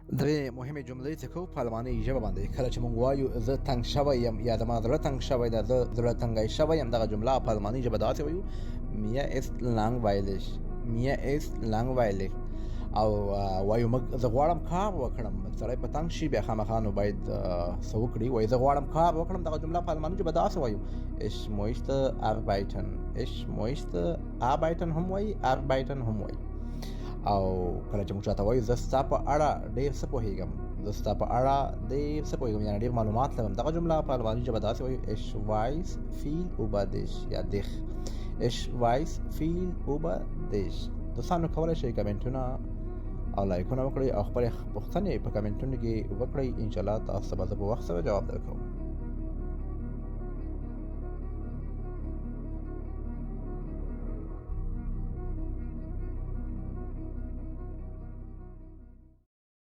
درې مهمې جملې څه کوو په المانۍ ژبه باندې. کله چې مونږ وایو زه تنګ شوی یم یا زما زړه تنګ شوی ده، زه زړه تنګی شوی یم، دغه جمله په المانۍ ژبه داسې وایو mir ist langweilig. mir ist langweilig. او وایو موږ زه غواړم کار وکړم. سړی په تنګ شي بیا خامخا نو باید څه وکړي، وایي زه غواړم کار وکړم. دغه جمله په المانۍ ژبه داسې وایو ich möchte arbeiten. ich möchte arbeiten هم وایي، arbeiten هم وایي. او کله چې موږ چاته وایو زه ستا په اړه ډېر څه پوهېږم، زه ستا په اړه ډېر څه پوهېږم، یعنې ډېر معلومات لرم، دغه جمله په المانۍ ژبه داسې وایو ich weiß viel über dich یا dich. ich weiß viel über dich. دوستانو کولی شئ کمنټونه او لایکونه وکړئ او خپلې پوښتنې په کمنټونو کې وکړئ. انشاءالله تاسو ته به زه په وخت سره جواب درکوم.